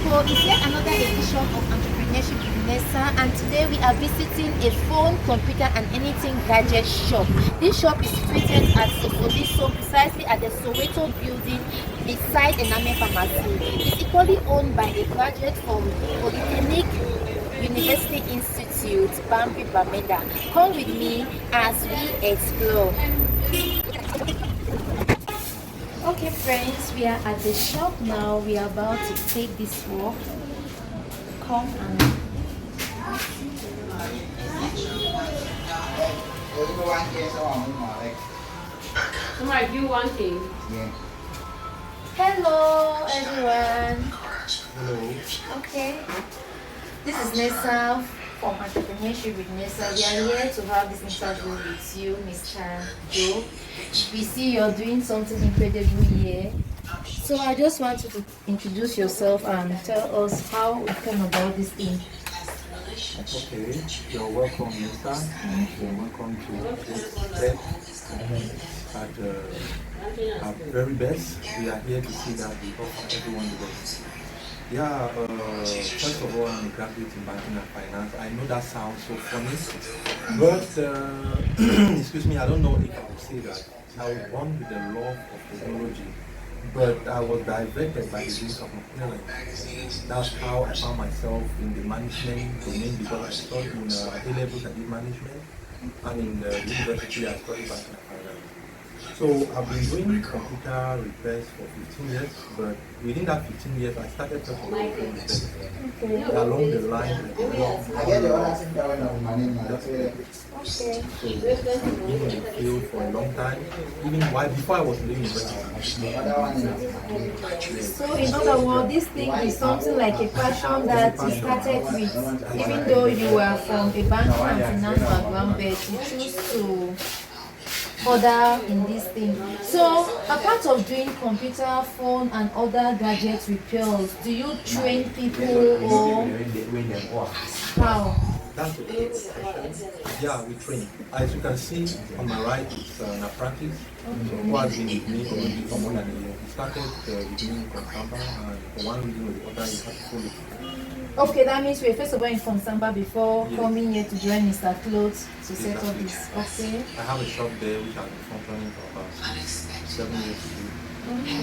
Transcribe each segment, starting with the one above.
people, it's yet another edition of Entrepreneurship with Nessa, and today we are visiting a phone, computer and anything gadget shop. This shop is situated at Sofodiso, precisely at the Soweto building beside Ename Pharmacy. It's equally owned by a graduate from Polytechnic University Institute, Bambi Bameda. Come with me as we explore. Okay friends, we are at the shop now. We are about to take this walk. Come and Somebody do one thing. Yeah. hello everyone. Hello. Okay, this is Nessa from Entrepreneurship with Nessa. We are here to have this interview with you, Mr. Joe. We see you're doing something incredible here. So I just want you to introduce yourself and tell us how it came about this thing. Okay, you're welcome, Nessa. You're welcome to this step at our very best. We are here to see that we offer everyone the best. Yeah, first of all, I'm a graduate in banking and finance. I know that sounds so funny, but excuse me, I don't know if I would say that. I was born with the love of technology, but I was diverted by the dreams of my parents. That's how I found myself in the management domain because I studied in A-levels I did management, and in the university I studied banking and finance. So I've been doing computer repairs for 15 years, but within that 15 years I started talking about repairs. Along the line, I get the other thing that Okay. so I've been in the field for a long time, even before I was in the university. So in other words, this thing is something like a passion that you started with, even though you were from a banking and finance background, but you choose to further in this thing. So apart of doing computer, phone and other gadget repairs, do you train people or how? That's a good question. Yeah, we train. As you can see on my right, it's an apprentice. So who has been with me already for more than a year. He started with me from Samba, and for one reason or the other, he had to follow. Okay, that means we first of all in Samba before coming here to join Mr. Clothes to set up this. Okay. I have a shop there which has been functioning for about 7 years ago.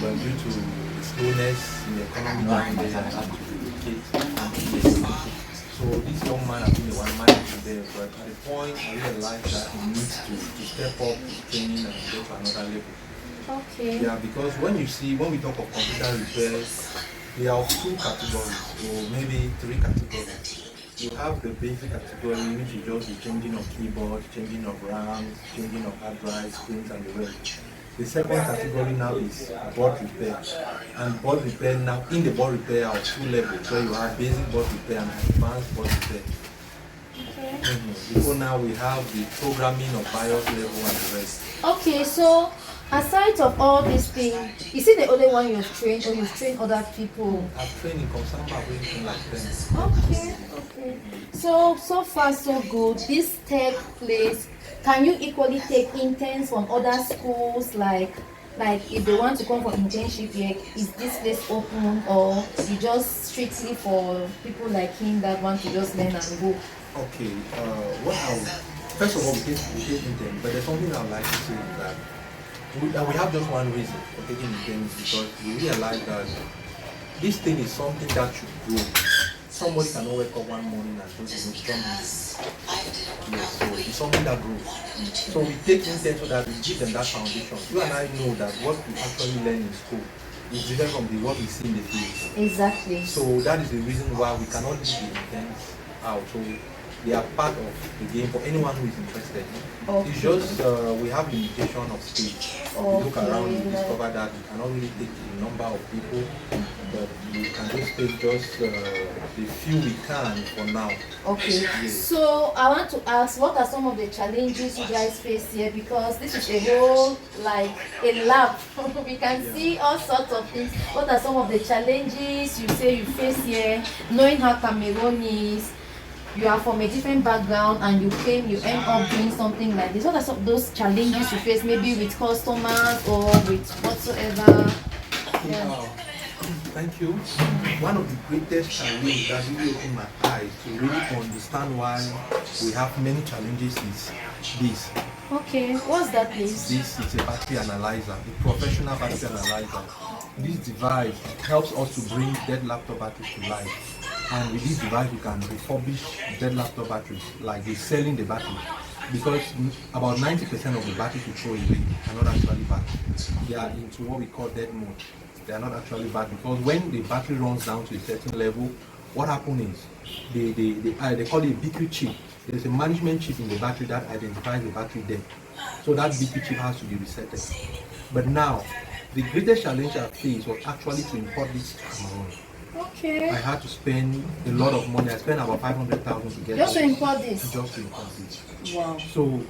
But due to the slowness in the economy down there, I had to relocate and so this young man has been the one managing there, but at the point I realized that he needs to step up his training and go to another level. Okay. Yeah, because when we talk of computer repairs, there are two categories, or maybe three categories. You have the basic category, which is just the changing of keyboard, changing of RAMs, changing of hard drives, screens, and the rest. The second category now is board repair. And board repair now, in the board repair are two levels. So you have basic board repair and advanced board repair. Okay. Before now we have the programming of BIOS level and the rest. Okay, so aside of all these things, is it the only one you've trained or you've trained other people? I've trained in Consamba, everything like them. Okay, okay. So far so good. This tech place, can you equally take interns from other schools, like if they want to come for internship here, is this place open or you just strictly for people like him that want to just learn and go? Okay, first of all, we take intern, but there's something I would like to say is that we have just one reason for taking interns because we realize that this thing is something that should grow. Somebody cannot wake up one morning and just strong. Yes, so it's something that grows. So we take interns so that we give them that foundation. You and I know that what we actually learn in school is different from what we see in the field. Exactly. So that is the reason why we cannot leave the interns out. So they are part of the game for anyone who is interested. Okay. It's just we have limitation of space. Okay. We look around, we discover that we cannot really take the number of people, but we can just take the few we can for now. Okay. Yes. So I want to ask, what are some of the challenges you guys face here? Because this is a whole like a lab. We can see all sorts of things. What are some of the challenges you say you face here? Knowing how Cameroon is, you are from a different background and you end up doing something like this. What are some of those challenges you face, maybe with customers or with whatsoever? Yeah. Thank you. One of the greatest challenges that really opened my eyes to really understand why we have many challenges is this. Okay, what's that, please? This is a battery analyzer, a professional battery analyzer. This device helps us to bring dead laptop batteries to life. And with this device, we can refurbish dead laptop batteries, like we're selling the battery. Because about 90% of the batteries we throw away are not actually bad. They are into what we call dead mode. They are not actually bad because when the battery runs down to a certain level, what happens is they call it a BQ chip. There's a management chip in the battery that identifies the battery dead. So that BQ chip has to be resetted. But now, the greatest challenge I faced was actually to import this to Cameroon. Okay. I had to spend a lot of money. I spent about 500,000 to get Just to import this? Just to import this. Wow. So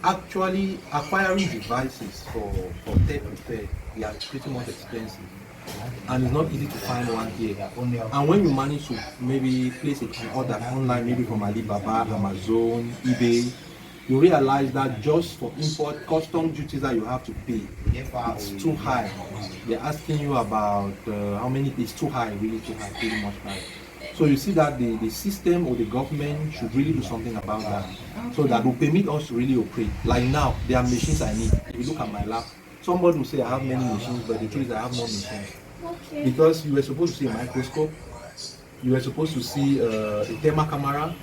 actually acquiring devices for tech repair, they are pretty much expensive. And it's not easy to find one here. And when you manage to maybe place an order online, maybe from Alibaba, Amazon, eBay, you realize that just for import, custom duties that you have to pay, it's too high. They're asking you about how many, it's too high, really too high, pretty much high. So you see that the system or the government should really do something about that, so that will permit us to really operate. Like now, there are machines I need. If you look at my lab, somebody will say I have many machines, but the truth is I have no machines. Okay. Because you were supposed to see a microscope, you were supposed to see a thermal camera,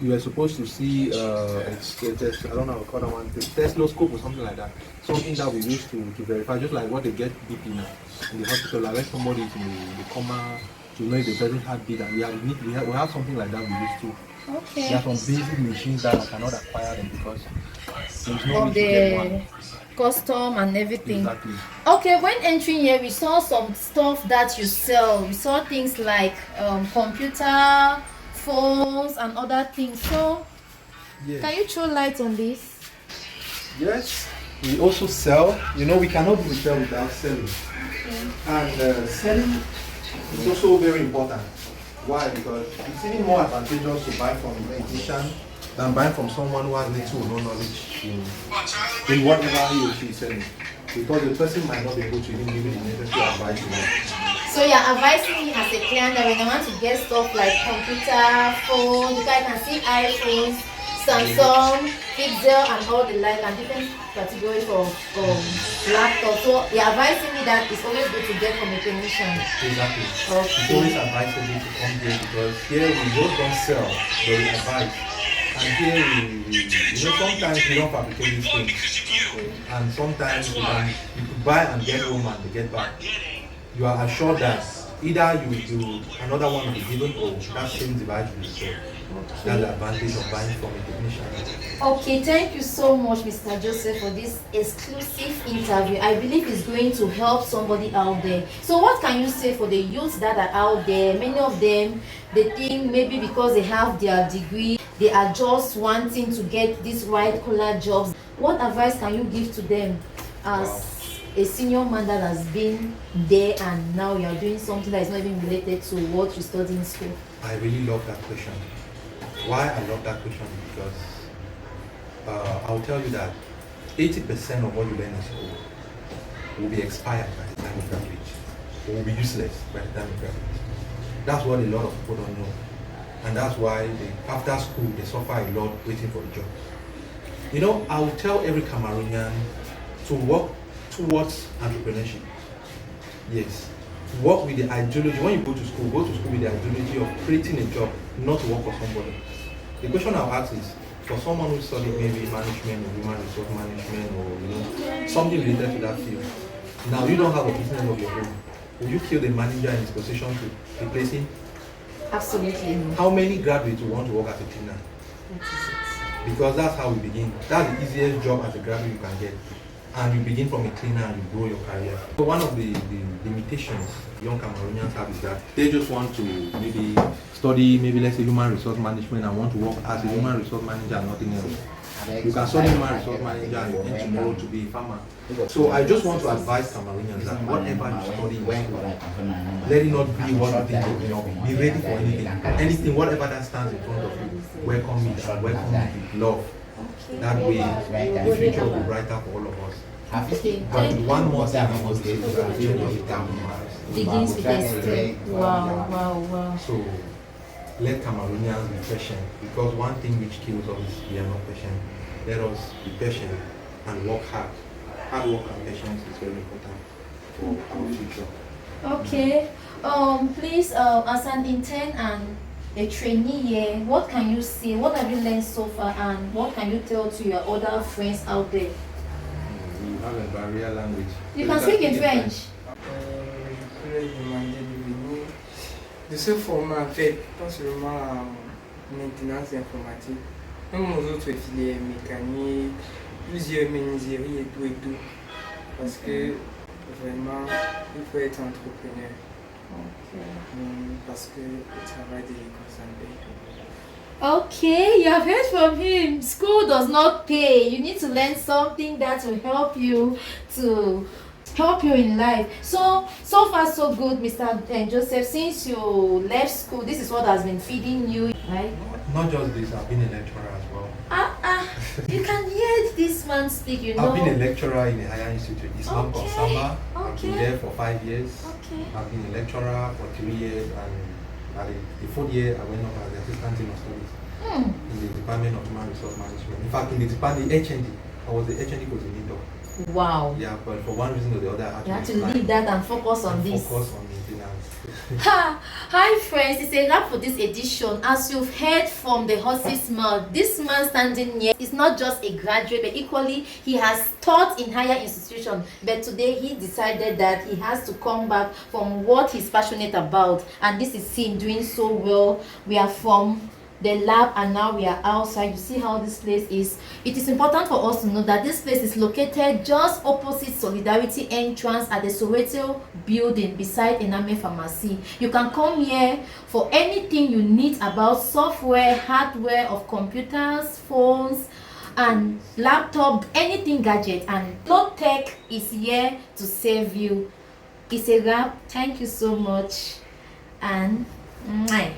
you were supposed to see I don't know how to call that one, a Tesla-scope or something like that. Something that we use to verify, just like what they get BP now in the hospital. Like when somebody is in the coma, to know if the person had beat, and we have something like that we use too. Okay. There are some basic machines that I cannot acquire them because there's no way Of to get the one. custom and everything. Exactly. Okay, when entering here, we saw some stuff that you sell. We saw things like computer, phones, and other things. So, Yes. can you throw light on this? Yes. We also sell. You know, we cannot do sell without selling. And selling is also very important. Why? Because it's even more advantageous to buy from a technician than buying from someone who has little or no knowledge in whatever he or she is selling. Because the person might not be able to even give you the necessary advice you want. So you're advising me as a client that when I want to get stuff like computer, phone, you guys can see iPhones, Samsung, Pixel, and all the like, and different categories of laptops. So you're advising me that it's always good to get from a technician. Exactly. Okay. It's always advisable to come here because here we both don't sell, but we advise. And here we sometimes we don't fabricate these things. And sometimes you could buy and get home and get back. You are assured that either you do another one will be given or that same device will be sold. That's the advantage of buying from a technician. Okay, thank you so much, Mr. Joseph, for this exclusive interview. I believe it's going to help somebody out there. So what can you say for the youths that are out there? Many of them, they think maybe because they have their degree, they are just wanting to get these white-collar jobs. What advice can you give to them as a senior man that has been there and now you are doing something that is not even related to what you study in school? I really love that question. Why I love that question because I'll tell you that 80% of what you learn in school will be expired by the time you graduate, or will be useless by the time you graduate. That's what a lot of people don't know, and that's why after school they suffer a lot waiting for a job. You know, I will tell every Cameroonian to work towards entrepreneurship. Yes, work with the ideology. When you go to school with the ideology of creating a job, not to work for somebody. The question I'll ask is, for someone who studied maybe management or human resource management or something related to that field, now you don't have a business of your own. Will you kill the manager in his position to replace him? Absolutely. How many graduates will want to work as a cleaner? Because that's how we begin. That's the easiest job as a graduate you can get. And you begin from a cleaner and you grow your career. So one of the limitations young Cameroonians have is that they just want to maybe study, maybe let's say human resource management and want to work as a human resource manager and nothing else. You can study human resource manager and you end tomorrow to be a farmer. So I just want to advise Cameroonians that whatever you study in school, let it not be what you think you know. Be ready for anything. Anything, whatever that stands in front of you, welcome it and welcome it with love. That way, the future will be brighter for all of us. Okay. But one more thing I must say is that begins with a step. Wow, wow, wow. So let Cameroonians be patient, because one thing which kills us is we are not patient. Let us be patient and work hard. Hard work and patience is very important for our future. Okay. Please, as an intern and a trainee here, what can you say? What have you learned so far, and what can you tell to your other friends out there? You have a barrier language. You can speak in French. Je pourrais demander de venir de se former en fait, pas seulement en maintenance informatique, même aux autres filières mécaniques, plusieurs menuiseries et tout. Parce que vraiment, il faut être entrepreneur. Parce que le travail de l'école, ça ne paye pas. Okay, you have heard from him. School does not pay. You need to learn something that will help you in life. So far so good, Mr. Joseph. Since you left school, this is what has been feeding you, right? Not just this, I've been a lecturer as well. You can hear this man speak, you know. I've been a lecturer in a higher institute. It's not called Samba. I've been Okay. there for 5 years. Okay. I've been a lecturer for 3 years, and at the 4th year, I went up as the assistant dean of studies in the Department of Human Resource Management. In fact, in the department, the HND, I was the HND coordinator. Wow. Yeah, but for one reason or the other, I had You have to resign leave that and focus on and this. focus on maintenance. Hi friends, it's a wrap for this edition. As you've heard from the horse's mouth, this man standing here is not just a graduate, but equally he has taught in higher institutions. But today he decided that he has to come back from what he's passionate about, and this is him doing so well. We are from the lab and now we are outside. You see how this place is. It is important for us to know that this place is located just opposite Solidarity entrance at the Soweto building beside Ename Pharmacy. You can come here for anything you need about software, hardware of computers, phones and laptop, anything gadget, and Low Tech is here to save you. It's a wrap. Thank you so much and mwah.